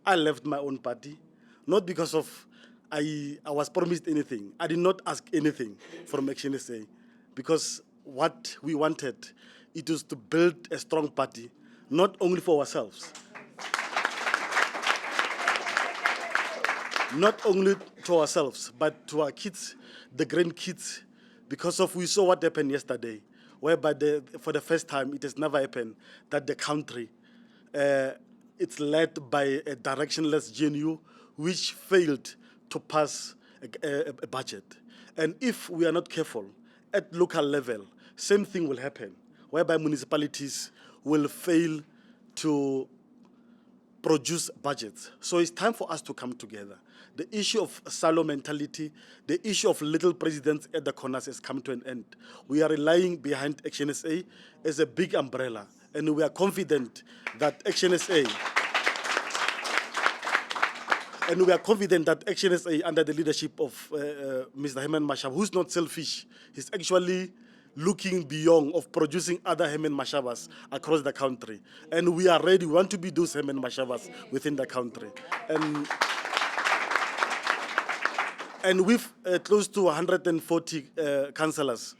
I left my own party, not because of I was promised anything. I did not ask anything from ActionSA, because what we wanted, it was to build a strong party, not only for ourselves, not only to ourselves, but to our kids, the grandkids, because of we saw what happened yesterday, whereby for the first time, it has never happened that the country, it's led by a directionless GNU, which failed to pass a budget. And if we are not careful, at local level, same thing will happen, whereby municipalities will fail to produce budgets. So it's time for us to come together. The issue of silo mentality, the issue of little presidents at the corners has come to an end. We are relying behind ActionSA as a big umbrella, and we are confident that ActionSA under the leadership of Mr. Herman Mashaba, who's not selfish, he's actually looking beyond of producing other Herman Mashabas across the country. And we are ready, we want to be those Herman Mashabas within the country. And with close to 140 councillors,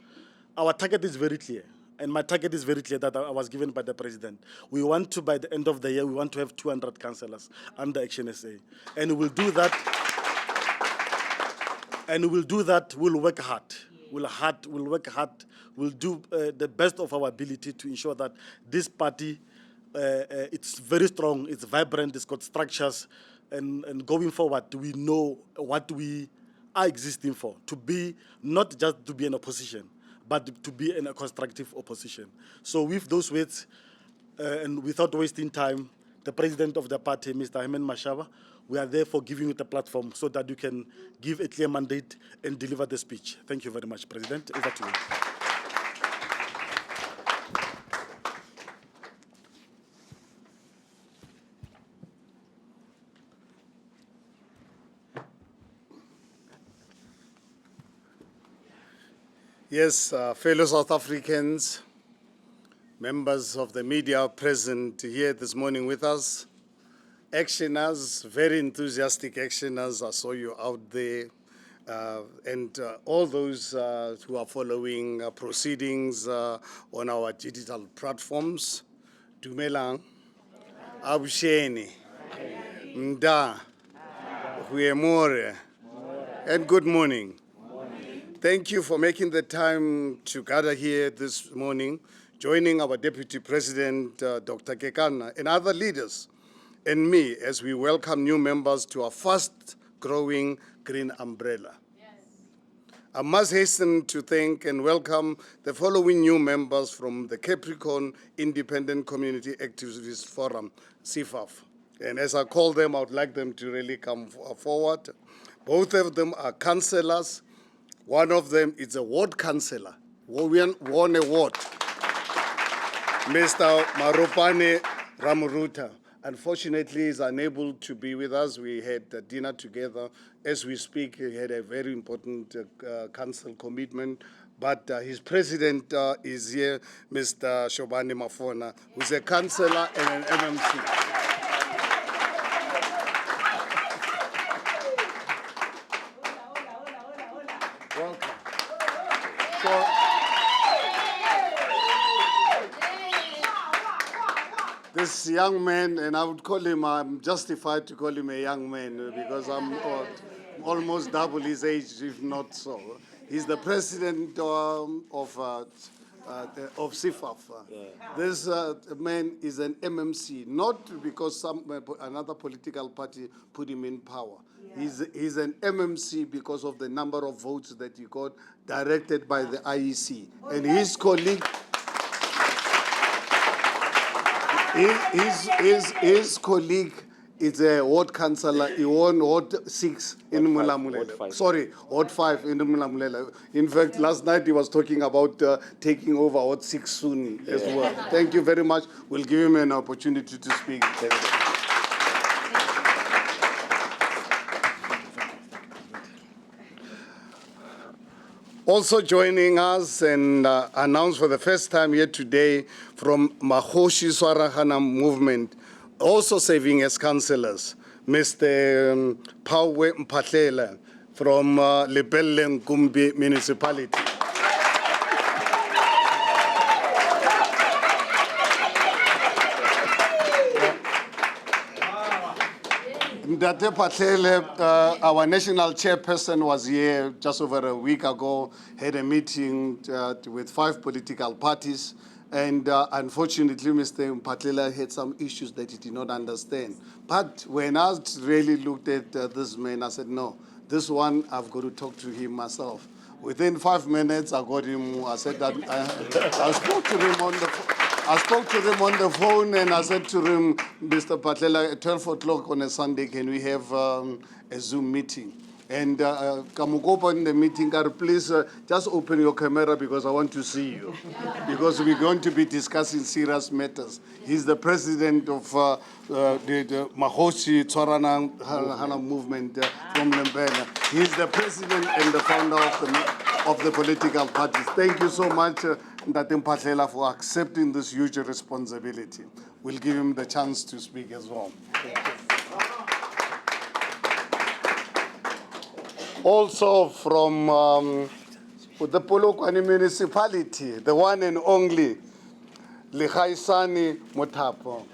our target is very clear. And my target is very clear that I was given by the president. We want to, by the end of the year, we want to have 200 councillors under ActionSA. And we'll do that. We'll work hard. We'll work hard. We'll do the best of our ability to ensure that this party, it's very strong, it's vibrant, it's got structures, and going forward, we know what we are existing for, to be, not just to be an opposition, but to be in a constructive opposition. So with those words, and without wasting time, the president of the party, Mr. Herman Mashaba, we are therefore giving you the platform so that you can give a clear mandate and deliver the speech. Thank you very much, President. Over to you. Yes, fellow South Africans, members of the media present here this morning with us, actioners, very enthusiastic actioners, I saw you out there, and all those who are following proceedings on our digital platforms. Dumelang, Abusheni, Mda, Huemore, and good morning. Thank you for making the time to gather here this morning, joining our Deputy President, Dr. Kekana, and other leaders, and me, as we welcome new members to our fast-growing green umbrella. Yes. I must hasten to thank and welcome the following new members from the Capricorn Independent Community Activist Forum, CIFAF. And as I call them, I would like them to really come forward. Both of them are councillors. One of them is a ward councillor, won a ward, Mr. Maropane Ramuruta. Unfortunately, he's unable to be with us. We had dinner together. As we speak, he had a very important council commitment. But his president is here, Mr. Shobani Mafona, who's a councillor and an MMC. Welcome. So, this young man, and I would call him, I'm justified to call him a young man because I'm almost double his age, if not so. He's the president of CIFAF. Yeah. This man is an MMC, not because another political party put him in power. Yeah. He's an MMC because of the number of votes that he got directed by the IEC. And his colleague, his colleague is a ward councillor. He won Ward 6 in Mulamulele. Sorry, Ward 5 in Mulamulele. In fact, last night he was talking about taking over Ward 6 soon as well. Thank you very much. We'll give him an opportunity to speak. Also joining us and announced for the first time here today from Mahoshi Swarahana movement, also serving as councillors, Mr. Pauwe Mphahlele from Lepelle Nkumbi Municipality. Ndate Mphahlele, our national chairperson, was here just over a week ago, had a meeting with 5 political parties, and unfortunately, Mr. Mphahlele had some issues that he did not understand. But when I really looked at this man, I said, no, this one, I've got to talk to him myself. Within 5 minutes, I got him. I said that I spoke to him on the phone. I spoke to him on the phone and I said to him, Mr. Mphahlele, at 12 o'clock on a Sunday, can we have a Zoom meeting? And Kamukopa in the meeting, please just open your camera because I want to see you. Because we're going to be discussing serious matters. He's the president of the Mahoshi Tshwarana Hana movement from Lembela. He's the president and the founder of the political parties. Thank you so much, Ndate Mphahlele, for accepting this huge responsibility. We'll give him the chance to speak as well. Also from the Polokwane municipality, the one and only Lekhaisane Mothapo,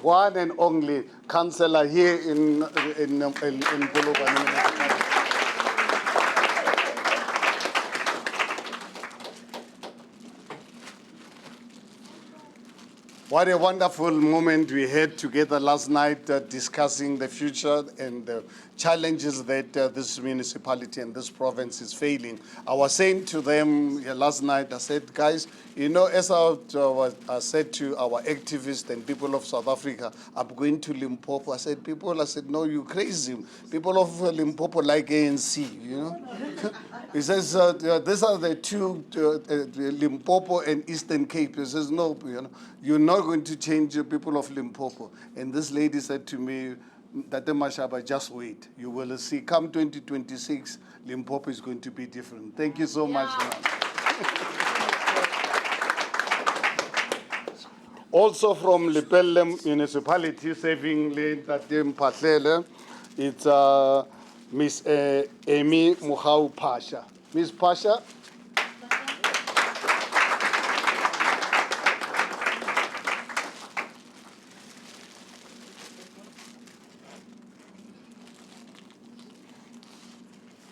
one and only councillor here in Polokwane municipality. What a wonderful moment we had together last night discussing the future and the challenges that this municipality and this province is facing. I was saying to them last night, I said, guys, you know, as I said to our activists and people of South Africa, I'm going to Limpopo. I said, no, you're crazy. People of Limpopo like ANC, you know. He says, these are the two, Limpopo and Eastern Cape. He says, no, you know, you're not going to change the people of Limpopo. And this lady said to me, Tate Mashaba, just wait. You will see, come 2026, Limpopo is going to be different. Thank you so much, ma'am. Also from Lepelle municipality, serving Tate Mphahlele, it's Miss Amy Muhau Pasha. Miss Pasha.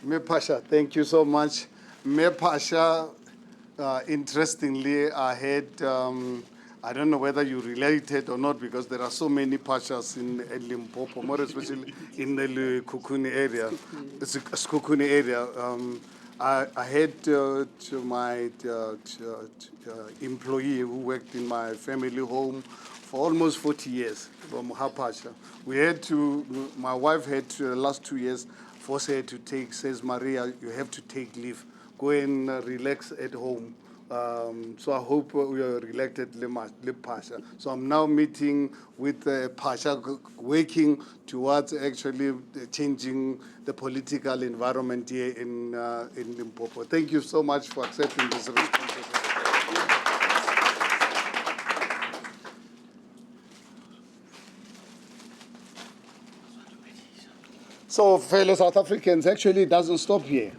Me Pasha, thank you so much. Me Pasha, interestingly, I had, I don't know whether you related or not because there are so many Pashas in Limpopo, more especially in the Kukuni area. Skukuni area. I had my employee who worked in my family home for almost 40 years from Hapasha. We had to, my wife had to, the last 2 years, force her to take, says, Maria, you have to take leave. Go and relax at home. So I hope we are elected Pasha. So I'm now meeting with Pasha, working towards actually changing the political environment here in Limpopo. Thank you so much for accepting this responsibility. So, fellow South Africans, actually it doesn't stop here.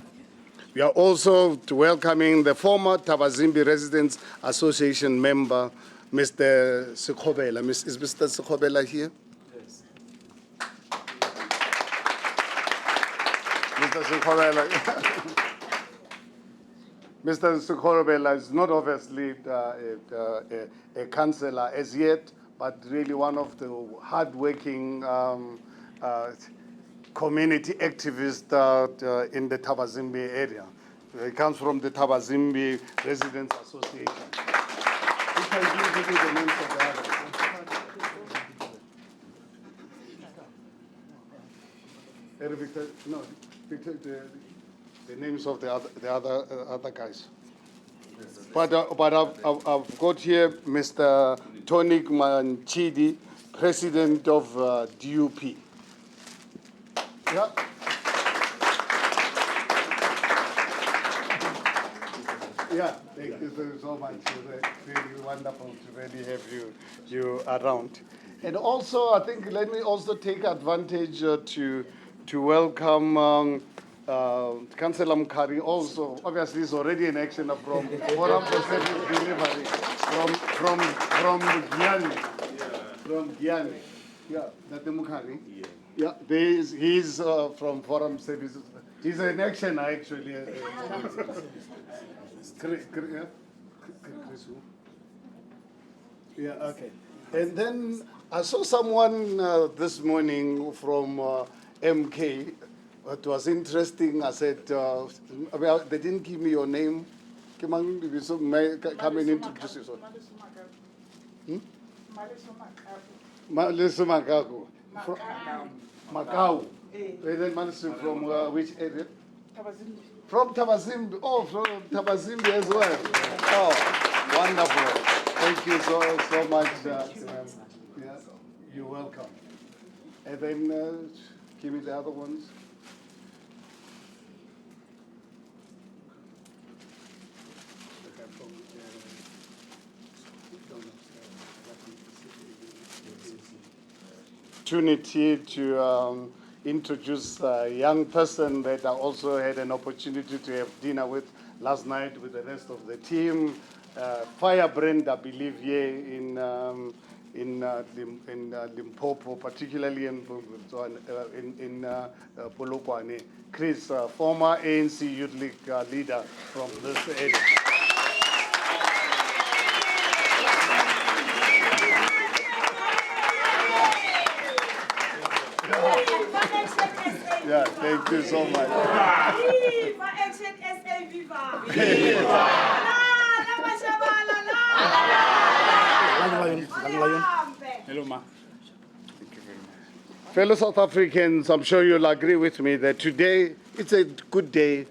We are also welcoming the former Thabazimbi Residents Association member, Mr. Sekhobela. Is Mr. Sekhobela here? Yes. Mr. Sekhobela. Mr. Sekhobela is not obviously a councillor as yet, but really one of the hard-working community activist in the Thabazimbi area. He comes from the Thabazimbi Residents Association. You can give me the names of the others. Victor, no, Victor, the names of the other guys. But I've got here Mr. Tonic Manchidi, President of DUP. Yeah. Yeah, thank you so much. It's really wonderful to really have you around. And also, I think, let me also take advantage to welcome Councillor Mkhari also. Obviously, he's already in action from Forum for Service Delivery from Guyana. From Guyana. Yeah, that's the Mkhari. Yeah, he's from Forum Services. He's an action actually. Yeah, okay. And then I saw someone this morning from MK. It was interesting. I said, well, they didn't give me your name. Come and introduce yourself. Malisu Makaku. Macau. And then Malisu from which area? From Tabazimbi. Oh, from Tabazimbi as well. Oh, wonderful. Thank you so much. Yeah, you're welcome. And then give me the other ones. Opportunity to introduce a young person that I also had an opportunity to have dinner with last night with the rest of the team. Firebrand, I believe, here in Limpopo, particularly in Polokwane. Chris, former ANC Youth League leader from this area. Yeah, thank you so much. Viva ActionSA, viva! Viva! Hello, ma. Fellow South Africans, I'm sure you'll agree with me that today it's a good day,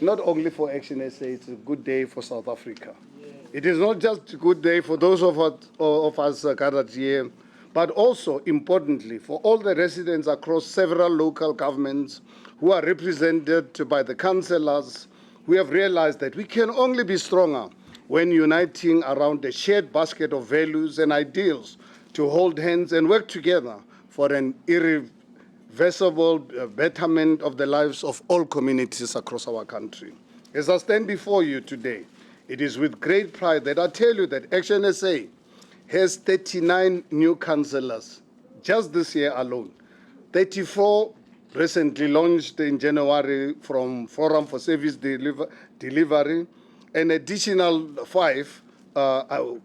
not only for ActionSA, it's a good day for South Africa. It is not just a good day for those of us gathered here, but also, importantly, for all the residents across several local governments who are represented by the councillors. We have realized that we can only be stronger when uniting around a shared basket of values and ideals to hold hands and work together for an irreversible betterment of the lives of all communities across our country. As I stand before you today, it is with great pride that I tell you that ActionSA has 39 new councillors just this year alone. 34 recently launched in January from Forum for Service Delivery. An additional 5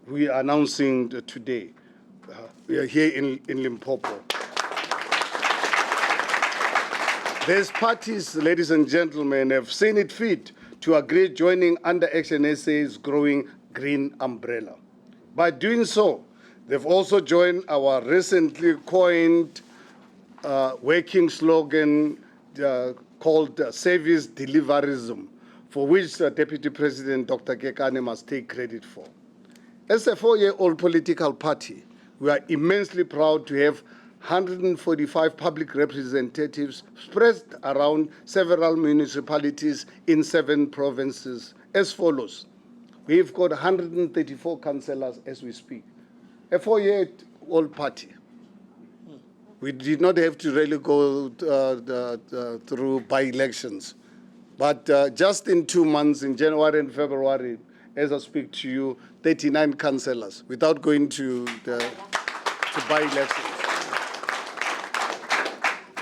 we are announcing today. We are here in Limpopo. These parties, ladies and gentlemen, have seen it fit to agree joining under ActionSA's growing green umbrella. By doing so, they've also joined our recently coined working slogan called Service Deliverism, for which Deputy President Dr. Kekana must take credit for. As a 4-year-old political party, we are immensely proud to have 145 public representatives spread around several municipalities in 7 provinces as follows. We've got 134 councillors as we speak. A 4-year-old party. We did not have to really go through by-elections. But just in 2 months, in January and February, as I speak to you, 39 councillors without going to by-elections.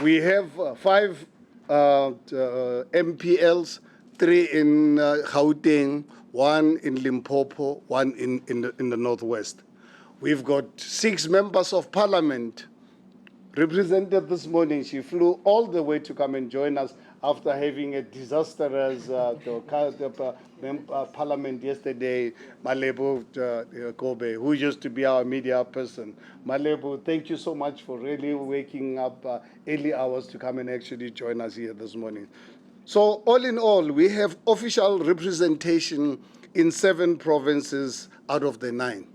We have 5 MPLs, 3 in Gauteng, 1 in Limpopo, 1 in the Northwest. We've got 6 members of parliament represented this morning. She flew all the way to come and join us after having a disastrous parliament yesterday. Malebo Kobe, who used to be our media person. Malebo, thank you so much for really waking up early hours to come and actually join us here this morning. So all in all, we have official representation in 7 provinces out of the 9.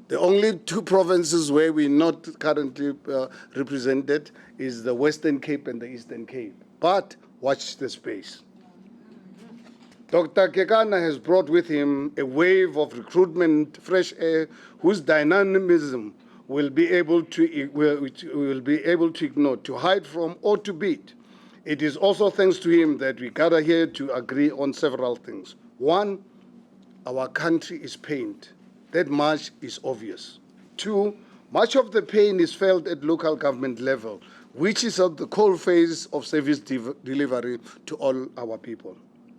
The only 2 provinces where we're not currently represented is the Western Cape and the Eastern Cape. But watch the space. Dr. Kekana has brought with him a wave of recruitment, fresh air, whose dynamism will be able to ignore, to hide from, or to beat. It is also thanks to him that we gather here to agree on several things. One, our country is pained. That much is obvious. Two, much of the pain is felt at local government level, which is at the cold phase of service delivery to all our people.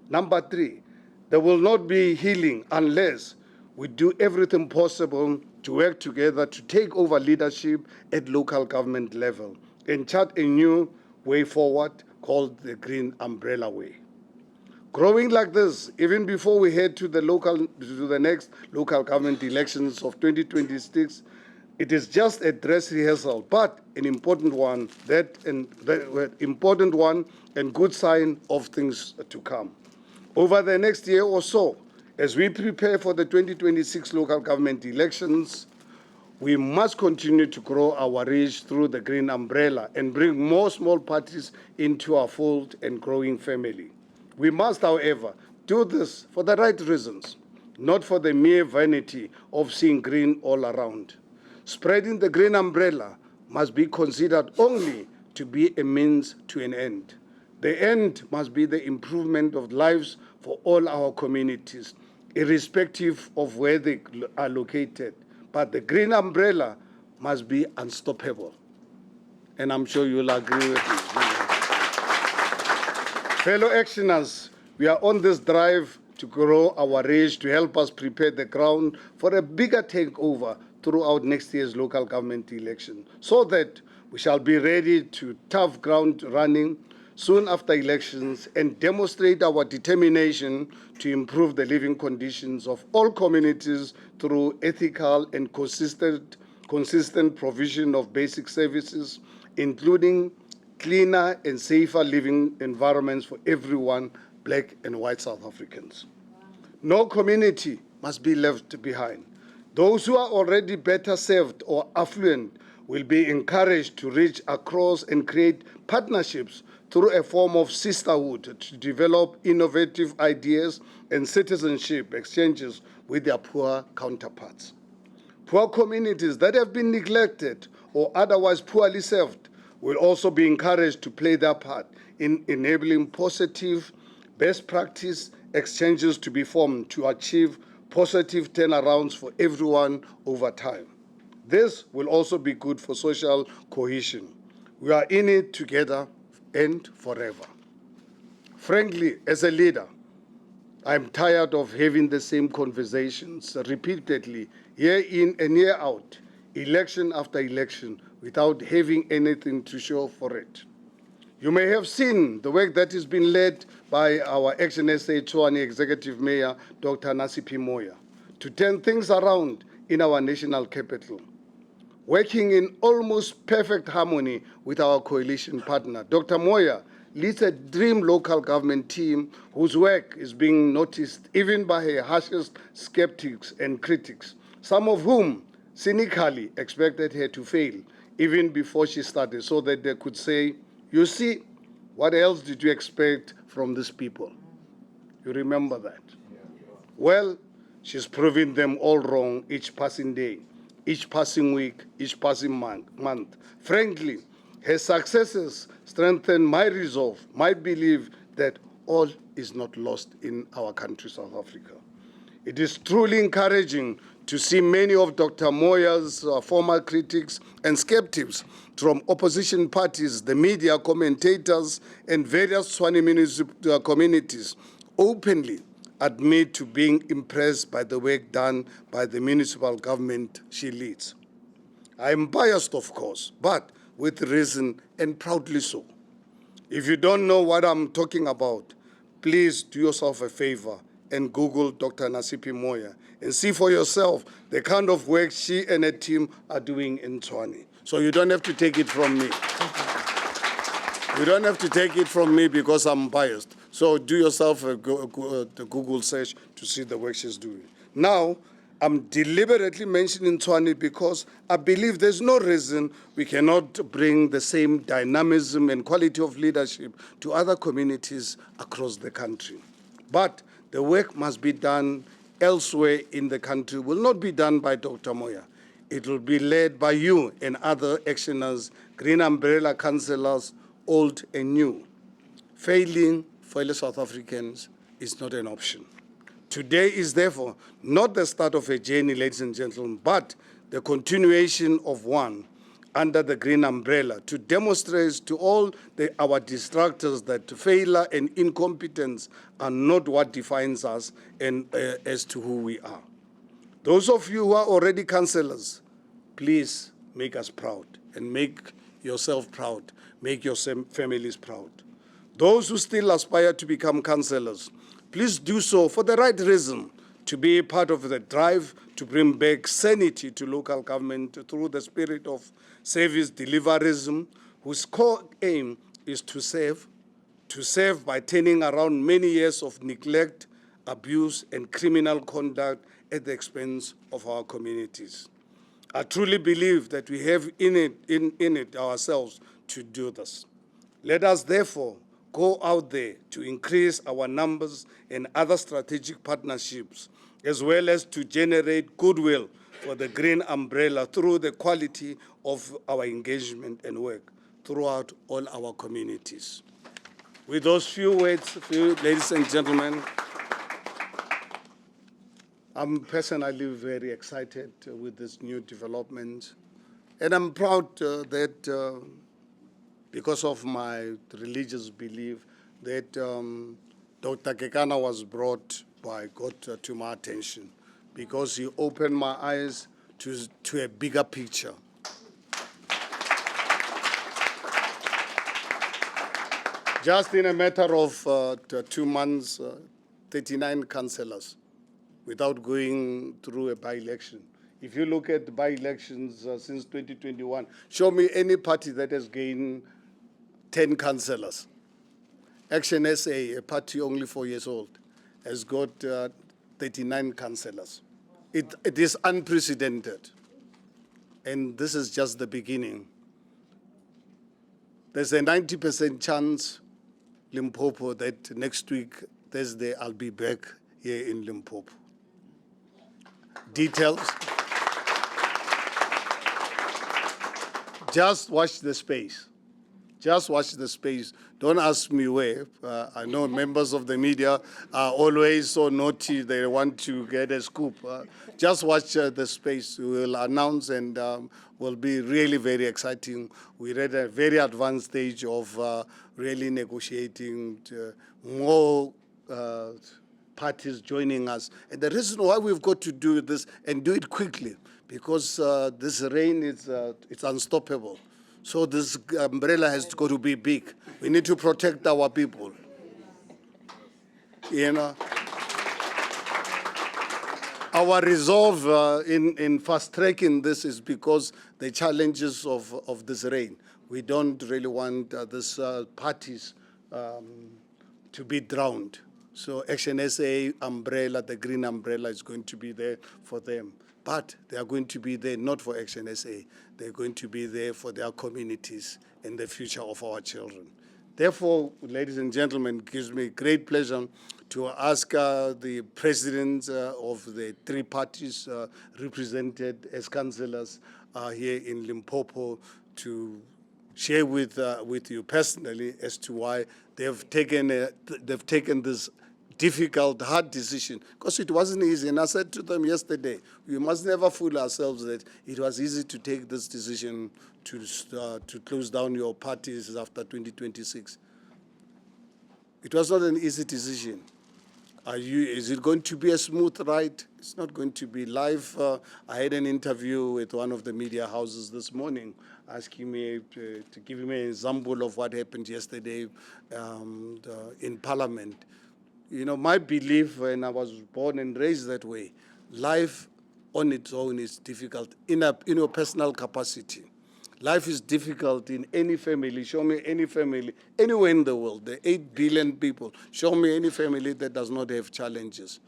Number three, there will not be healing unless we do everything possible to work together to take over leadership at local government level and chart a new way forward called the Green Umbrella Way. Growing like this, even before we head to the next local government elections of 2026, it is just a dress rehearsal, but an important one, and good sign of things to come. Over the next year or so, as we prepare for the 2026 local government elections, we must continue to grow our reach through the Green Umbrella and bring more small parties into our fold and growing family. We must, however, do this for the right reasons, not for the mere vanity of seeing green all around. Spreading the Green Umbrella must be considered only to be a means to an end. The end must be the improvement of lives for all our communities, irrespective of where they are located. But the Green Umbrella must be unstoppable. And I'm sure you'll agree with me. Fellow actioners, we are on this drive to grow our reach to help us prepare the ground for a bigger takeover throughout next year's local government election, so that we shall be ready to tough ground running soon after elections and demonstrate our determination to improve the living conditions of all communities through ethical and consistent provision of basic services, including cleaner and safer living environments for everyone, black and white South Africans. No community must be left behind. Those who are already better served or affluent will be encouraged to reach across and create partnerships through a form of sisterhood to develop innovative ideas and citizenship exchanges with their poor counterparts. Poor communities that have been neglected or otherwise poorly served will also be encouraged to play their part in enabling positive best practice exchanges to be formed to achieve positive turnarounds for everyone over time. This will also be good for social cohesion. We are in it together and forever. Frankly, as a leader, I'm tired of having the same conversations repeatedly, year in and year out, election after election, without having anything to show for it. You may have seen the work that has been led by our ActionSA Tshwane Executive Mayor, Dr. Nasipi Moya, to turn things around in our national capital. Working in almost perfect harmony with our coalition partner, Dr. Moya leads a dream local government team whose work is being noticed even by her harshest skeptics and critics, some of whom cynically expected her to fail even before she started, so that they could say, you see, what else did you expect from these people? You remember that? Well, she's proving them all wrong each passing day, each passing week, each passing month. Frankly, her successes strengthen my resolve, my belief that all is not lost in our country, South Africa. It is truly encouraging to see many of Dr. Moya's former critics and skeptics from opposition parties, the media, commentators, and various Tshwane municipal communities openly admit to being impressed by the work done by the municipal government she leads. I am biased, of course, but with reason and proudly so. If you don't know what I'm talking about, please do yourself a favor and Google Dr. Nasipi Moya and see for yourself the kind of work she and her team are doing in Tshwane. So you don't have to take it from me. You don't have to take it from me because I'm biased. So do yourself a Google search to see the work she's doing. Now, I'm deliberately mentioning Tshwane because I believe there's no reason we cannot bring the same dynamism and quality of leadership to other communities across the country. But the work must be done elsewhere in the country, will not be done by Dr. Moya. It will be led by you and other actioners, Green Umbrella councillors, old and new. Failing fellow South Africans is not an option. Today is therefore not the start of a journey, ladies and gentlemen, but the continuation of one under the Green Umbrella to demonstrate to all our distractors that failure and incompetence are not what defines us and as to who we are. Those of you who are already councillors, please make us proud and make yourself proud, make your families proud. Those who still aspire to become councillors, please do so for the right reason, to be part of the drive to bring back sanity to local government through the spirit of service deliverism, whose core aim is to serve by turning around many years of neglect, abuse, and criminal conduct at the expense of our communities. I truly believe that we have in it ourselves to do this. Let us therefore go out there to increase our numbers and other strategic partnerships, as well as to generate goodwill for the Green Umbrella through the quality of our engagement and work throughout all our communities. With those few words, ladies and gentlemen, I'm personally very excited with this new development, and I'm proud that because of my religious belief that Dr. Kekana was brought by God to my attention, because he opened my eyes to a bigger picture. Just in a matter of 2 months, 39 councillors, without going through a by-election. If you look at the by-elections since 2021, show me any party that has gained 10 councillors. ActionSA, a party only 4 years old, has got 39 councillors. It is unprecedented. And this is just the beginning. There's a 90% chance, Limpopo, that next week, Thursday, I'll be back here in Limpopo. Details. Just watch the space. Just watch the space. Don't ask me where. I know members of the media are always so naughty. They want to get a scoop. Just watch the space. We will announce and will be really very exciting. We're at a very advanced stage of really negotiating more parties joining us. And the reason why we've got to do this and do it quickly, because this rain is it's unstoppable. So this umbrella has got to be big. We need to protect our people. You know, our resolve in fast-tracking this is because the challenges of this rain. We don't really want these parties to be drowned. So ActionSA umbrella, the green umbrella, is going to be there for them. But they are going to be there not for ActionSA. They're going to be there for their communities and the future of our children. Therefore, ladies and gentlemen, it gives me great pleasure to ask the presidents of the three parties represented as councillors here in Limpopo to share with you personally as to why they've taken this difficult, hard decision, because it wasn't easy. And I said to them yesterday, we must never fool ourselves that it was easy to take this decision to close down your parties after 2026. It was not an easy decision. Is it going to be a smooth ride? It's not going to be. Live, I had an interview with one of the media houses this morning asking me to give me an example of what happened yesterday in Parliament. You know, my belief, when I was born and raised that way, life on its own is difficult in your personal capacity. Life is difficult in any family. Show me any family, anywhere in the world, the 8 billion people. Show me any family that does not have challenges.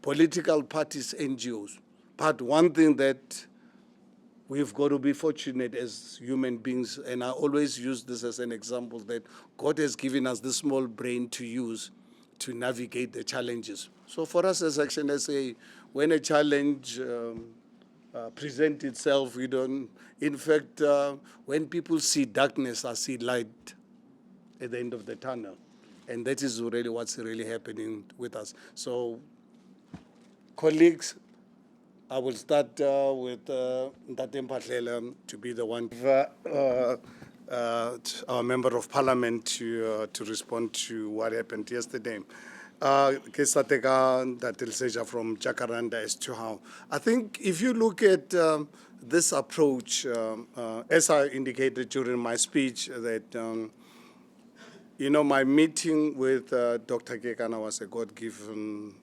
Political parties, NGOs. But one thing that we've got to be fortunate as human beings, and I always use this as an example, that God has given us this small brain to use to navigate the challenges. So for us as ActionSA, when a challenge present itself. We don't. In fact, when people see darkness, I see light at the end of the tunnel, and that is really what's really happening with us. So, colleagues, I will start with Ntate Mphahlele to be the one, our member of parliament to respond to what happened yesterday. Ke starte ka Ntate Leseja from Jacaranda as to how. I think if you look at this approach, as I indicated during my speech, that my meeting with Dr. Kekana was a God-given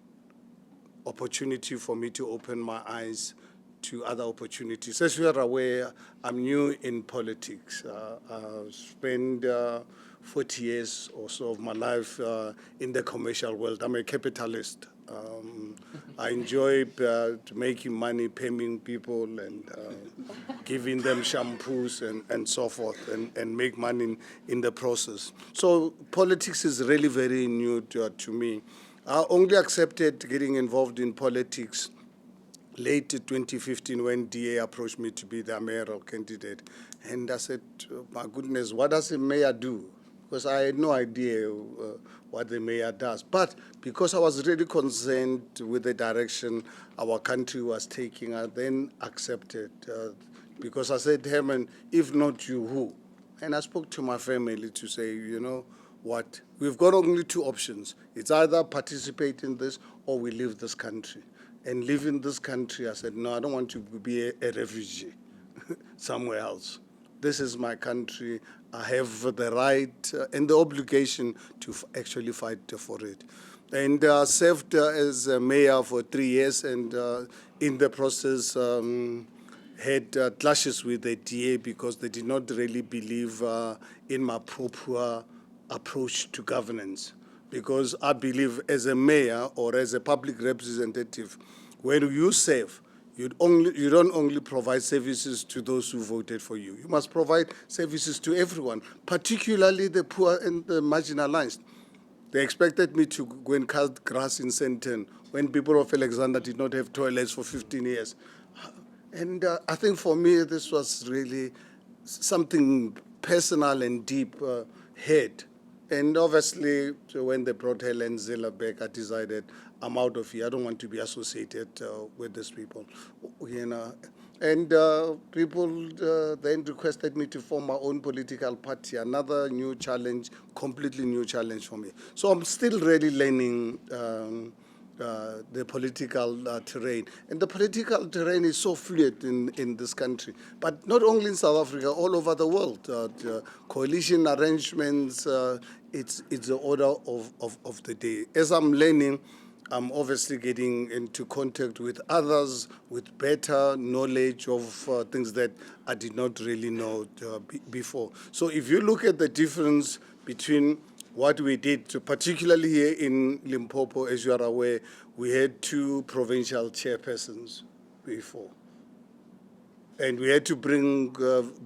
opportunity for me to open my eyes to other opportunities. As you are aware, I'm new in politics. I've spent 40 years or so of my life in the commercial world. I'm a capitalist. I enjoy making money, paying people, and giving them shampoos and so forth, and make money in the process. So politics is really very new to me. I only accepted getting involved in politics late 2015 when DA approached me to be the mayoral candidate. And I said, my goodness, what does a mayor do? Because I had no idea what the mayor does. But because I was really concerned with the direction our country was taking, I then accepted. Because I said, Herman, if not you, who? And I spoke to my family to say, what? We've got only two options. It's either participate in this or we leave this country. And leaving this country, I said, no, I don't want to be a refugee somewhere else. This is my country. I have the right and the obligation to actually fight for it. And I served as a mayor for 3 years, and in the process had clashes with the DA because they did not really believe in my proper approach to governance, because I believe as a mayor or as a public representative, when you serve, you don't only provide services to those who voted for you. You must provide services to everyone, particularly the poor and the marginalized. They expected me to go and cut grass in Sandton when people of Alexander did not have toilets for 15 years. And I think for me, this was really something personal and deep hit. And obviously, when they brought Helen Ziller back, I decided I'm out of here. I don't want to be associated with these people, And people then requested me to form my own political party, another new challenge, completely new challenge for me. So I'm still really learning the political terrain. And the political terrain is so fluid in this country. But not only in South Africa, all over the world. Coalition arrangements, it's the order of the day. As I'm learning, I'm obviously getting into contact with others with better knowledge of things that I did not really know before. So if you look at the difference between what we did, particularly here in Limpopo, as you are aware, we had 2 provincial chairpersons before. And we had to bring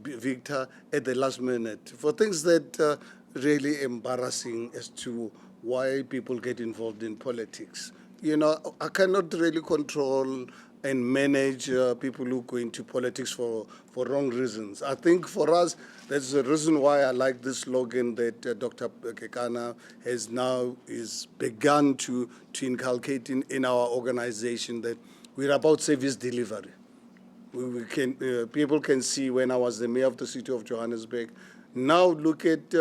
Victor at the last minute for things that really embarrassing as to why people get involved in politics. I cannot really control and manage people who go into politics for wrong reasons. I think for us, that's the reason why I like this slogan that Dr. Kekana has now begun to inculcate in our organization, that we're about service delivery. People can see when I was the mayor of the city of Johannesburg. Now look at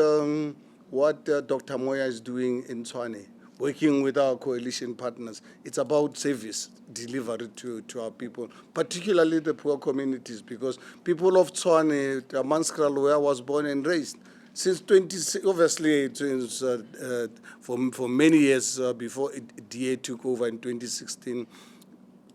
what Dr. Moya is doing in Tshwane, working with our coalition partners. It's about service delivery to our people, particularly the poor communities, because people of Tshwane, Manskraal, where I was born and raised, since obviously since, for many years before DA took over in 2016,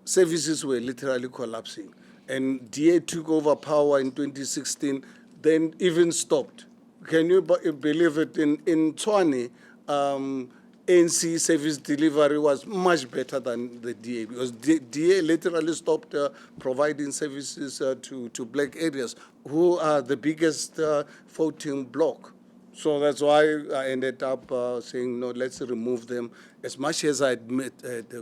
services were literally collapsing. And DA took over power in 2016, then even stopped. Can you believe it? In Tshwane, ANC service delivery was much better than the DA, because DA literally stopped providing services to black areas, who are the biggest voting bloc. So that's why I ended up saying, no, let's remove them. As much as I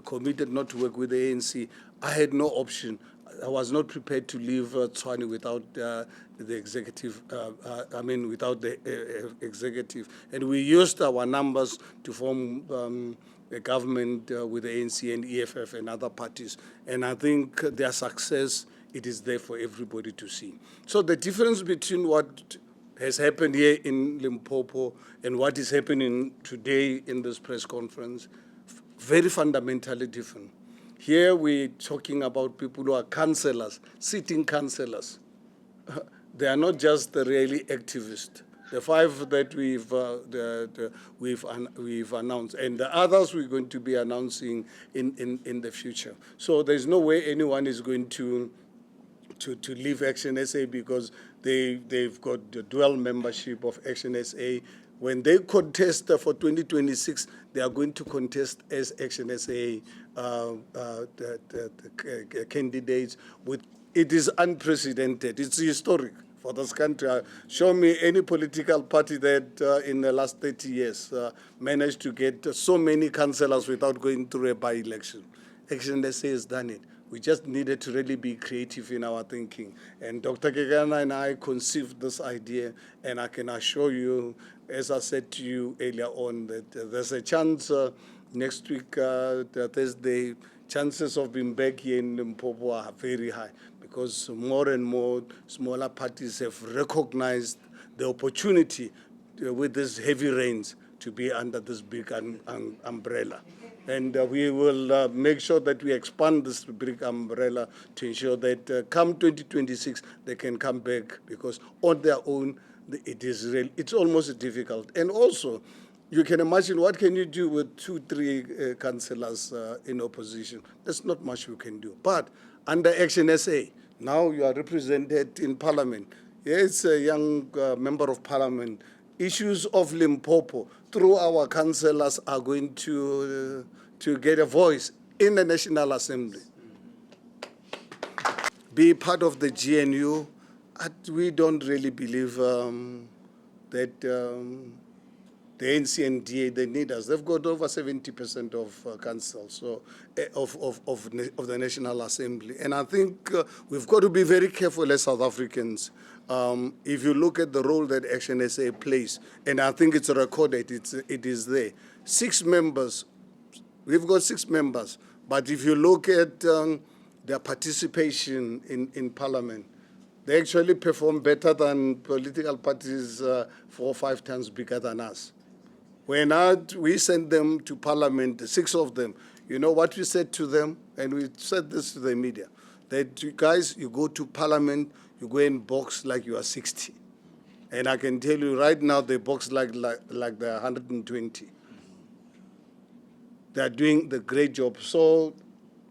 committed not to work with the ANC, I had no option. I was not prepared to leave Tshwane without the executive, without the executive. And we used our numbers to form a government with the ANC and EFF and other parties. And I think their success, it is there for everybody to see. So the difference between what has happened here in Limpopo and what is happening today in this press conference, very fundamentally different. Here we're talking about people who are councillors, sitting councillors. They are not just the really activists. The 5 that we've announced, and the others we're going to be announcing in the future. So there's no way anyone is going to leave ActionSA because they've got the dual membership of ActionSA. When they contest for 2026, they are going to contest as ActionSA the candidates. It is unprecedented. It's historic for this country. Show me any political party that in the last 30 years managed to get so many councillors without going through a by-election. ActionSA has done it. We just needed to really be creative in our thinking. And Dr. Kekana and I conceived this idea, and I can assure you, as I said to you earlier on, that there's a chance next week, Thursday, chances of being back here in Limpopo are very high because more and more smaller parties have recognized the opportunity with these heavy rains to be under this big umbrella. And we will make sure that we expand this big umbrella to ensure that come 2026, they can come back because on their own, it's almost difficult. And also, you can imagine what can you do with 2-3 councillors in opposition. There's not much you can do. But under ActionSA, now you are represented in Parliament. Here's a young member of Parliament. Issues of Limpopo through our councillors are going to get a voice in the National Assembly. Be part of the GNU. We don't really believe that the ANC and DA, they need us. They've got over 70% of council, so of the National Assembly. And I think we've got to be very careful as South Africans. If you look at the role that ActionSA plays, and I think it's recorded, it is there. 6 members, we've got 6 members, but if you look at their participation in Parliament, they actually perform better than political parties 4 or 5 times bigger than us. When we sent them to Parliament, 6 of them, you know what we said to them? And we said this to the media, that you guys, you go to Parliament, you go and box like you are 60. And I can tell you right now, they box like they're 120. They're doing the great job. So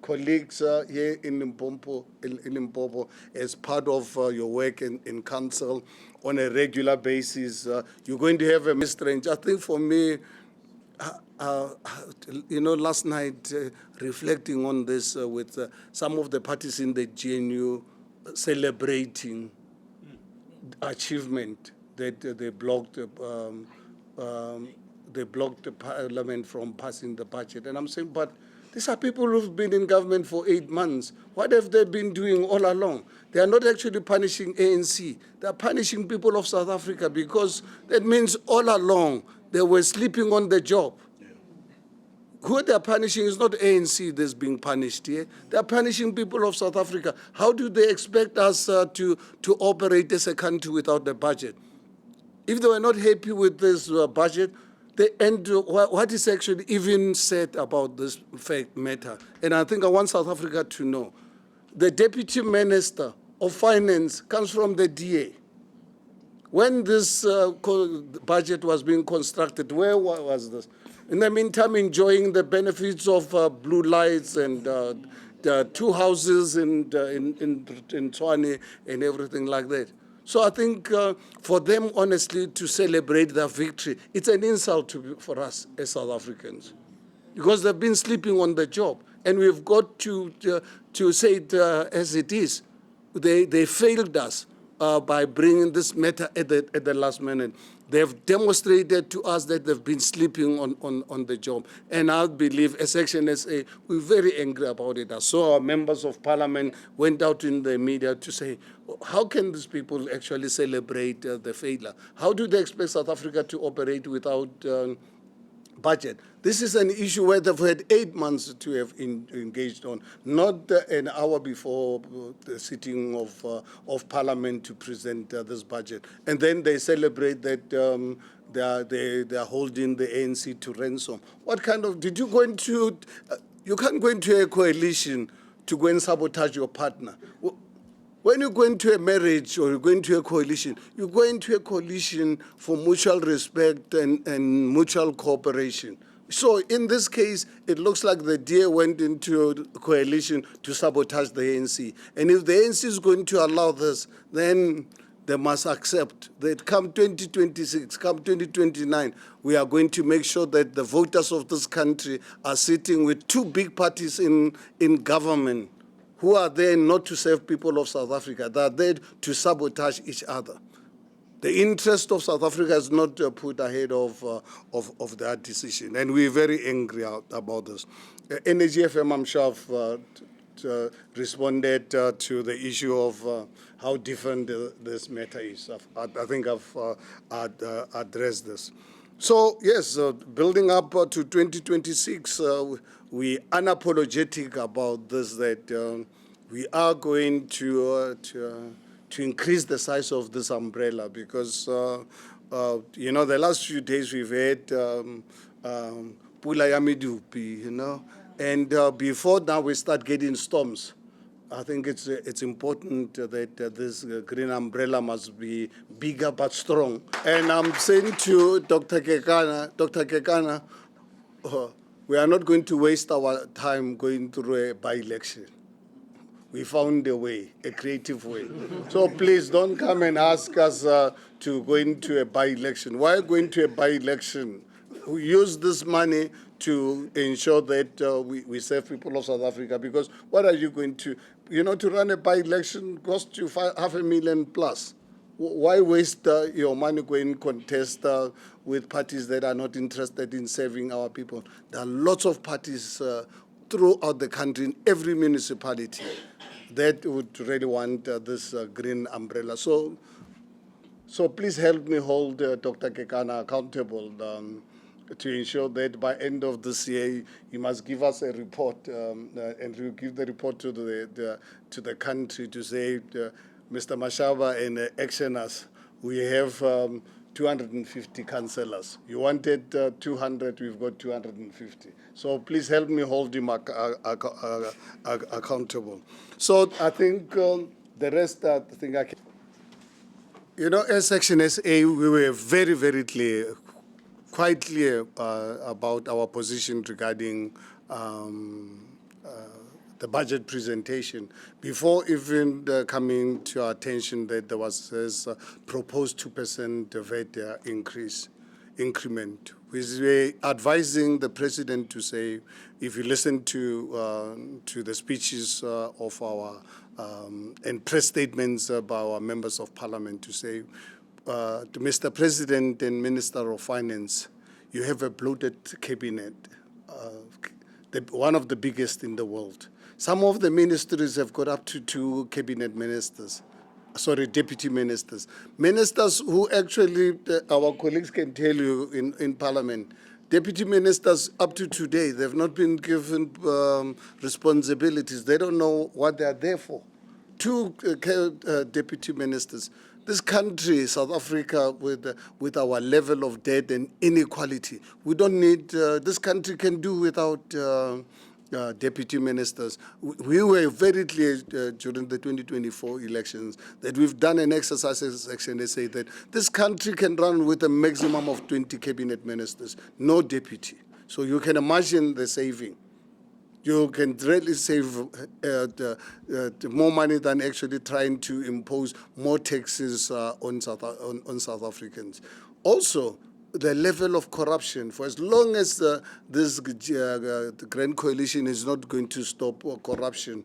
colleagues here in Limpopo, as part of your work in council on a regular basis, you're going to have a strange. I think for me, last night, reflecting on this with some of the parties in the GNU celebrating achievement that they blocked the Parliament from passing the budget. And I'm saying, but these are people who've been in government for 8 months. What have they been doing all along? They are not actually punishing ANC. They are punishing people of South Africa because that means all along they were sleeping on the job. Who they are punishing is not ANC that's being punished here. They are punishing people of South Africa. How do they expect us to operate as a country without a budget? If they were not happy with this budget, what is actually even said about this matter? And I think I want South Africa to know. The Deputy Minister of Finance comes from the DA. When this budget was being constructed, where was this? In the meantime, enjoying the benefits of blue lights and the 2 houses in Tshwane and everything like that. So I think for them, honestly, to celebrate their victory, it's an insult for us as South Africans, because they've been sleeping on the job, and we've got to say it as it is. They failed us by bringing this matter at the last minute. They've demonstrated to us that they've been sleeping on the job. And I believe as ActionSA, we're very angry about it. I saw our members of parliament went out in the media to say, how can these people actually celebrate the failure? How do they expect South Africa to operate without budget? This is an issue where they've had 8 months to have engaged on, not an hour before the sitting of Parliament to present this budget. And then they celebrate that they are holding the ANC to ransom. What kind of, did you go into, you can't go into a coalition to go and sabotage your partner. When you go into a marriage or you go into a coalition, you go into a coalition for mutual respect and mutual cooperation. So in this case, it looks like the DA went into a coalition to sabotage the ANC. And if the ANC is going to allow this, then they must accept that come 2026, come 2029, we are going to make sure that the voters of this country are sitting with two big parties in government who are there not to serve people of South Africa. They are there to sabotage each other. The interest of South Africa is not put ahead of that decision, and we're very angry about this. Energy FM, I'm sure, have responded to the issue of how different this matter is. I think I've addressed this. So, yes, building up to 2026, we unapologetic about this, that we are going to increase the size of this umbrella because, you know, the last few days we've had Pula Yamidupi, you know, and before now we start getting storms. I think it's important that this green umbrella must be bigger but strong. And I'm saying to Dr. Kekana, we are not going to waste our time going through a by-election. We found a way, a creative way. So please don't come and ask us to go into a by-election. Why go into a by-election? We use this money to ensure that we serve people of South Africa, because what are you going to, you know, to run a by-election costs you 500,000 plus. Why waste your money going contest with parties that are not interested in serving our people? There are lots of parties throughout the country, in every municipality, that would really want this green umbrella. So please help me hold Dr. Kekana accountable to ensure that by end of this year, he must give us a report, and we'll give the report to the country to say, Mr. Mashaba and ActionSA, we have 250 councillors. You wanted 200, we've got 250. So please help me hold him accountable. So I think the rest, I think I can. You know, as ActionSA, we were very, very clear, quite clear about our position regarding the budget presentation, before even coming to our attention that there was this proposed 2% VAT increment. We were advising the president to say, if you listen to the speeches of our and press statements by our members of parliament, to say, to Mr. President and Minister of Finance, you have a bloated cabinet, one of the biggest in the world. Some of the ministries have got up to 2 cabinet ministers, deputy ministers. Ministers who actually, our colleagues can tell you in parliament, deputy ministers up to today, they've not been given responsibilities. They don't know what they are there for. 2 deputy ministers. This country, South Africa, with our level of debt and inequality, we don't need, this country can do without deputy ministers. We were very clear during the 2024 elections that we've done an exercise as ActionSA that this country can run with a maximum of 20 cabinet ministers, no deputy. So you can imagine the saving. You can really save more money than actually trying to impose more taxes on South Africans. Also, the level of corruption, for as long as this the Grand Coalition is not going to stop corruption,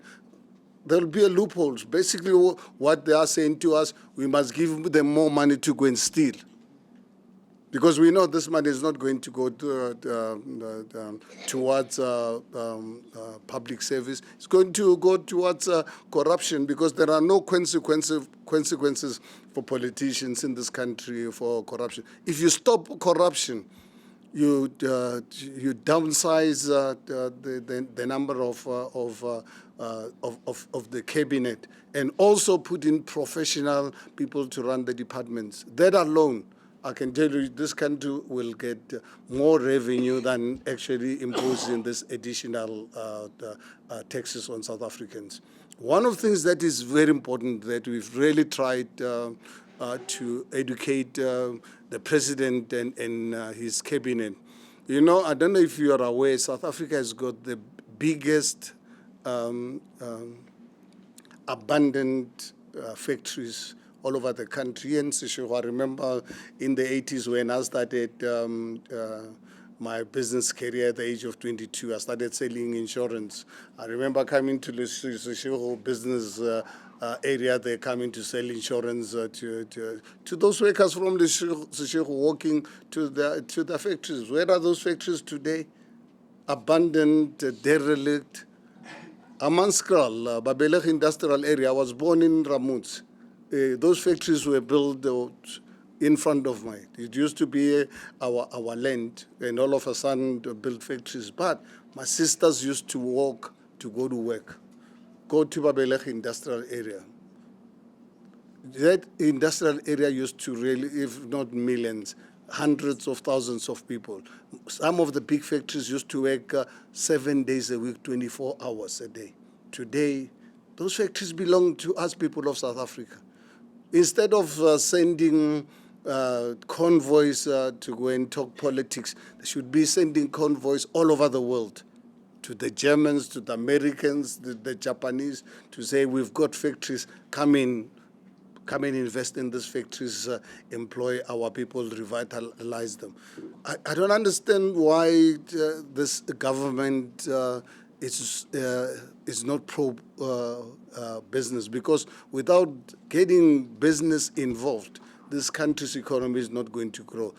there will be a loophole. Basically, what they are saying to us, we must give them more money to go and steal. Because we know this money is not going to go towards public service. It's going to go towards corruption, because there are no consequences for politicians in this country for corruption. If you stop corruption, you downsize the number of the cabinet, and also put in professional people to run the departments. That alone, I can tell you, this country will get more revenue than actually imposing this additional taxes on South Africans. One of the things that is very important that we've really tried to educate the president and his cabinet. You know, I don't know if you are aware, South Africa has got the biggest abandoned factories all over the country. And I remember in the 80s when I started my business career at the age of 22, I started selling insurance. I remember coming to the business area, they coming to sell insurance to those workers from the Seshego walking to the factories. Where are those factories today? Abandoned, derelict. Amanskral, Babelech Industrial Area. I was born in Ramuts. Those factories were built in front of mine. It used to be our land, and all of a sudden built factories. But my sisters used to walk to go to work, go to Babelech Industrial Area. That industrial area used to really, if not millions, hundreds of thousands of people. Some of the big factories used to work 7 days a week, 24 hours a day. Today, those factories belong to us people of South Africa. Instead of sending convoys to go and talk politics, they should be sending convoys all over the world, to the Germans, to the Americans, the Japanese, to say, we've got factories, come and invest in these factories, employ our people, revitalize them. I don't understand why this government is not pro business, because without getting business involved, this country's economy is not going to grow.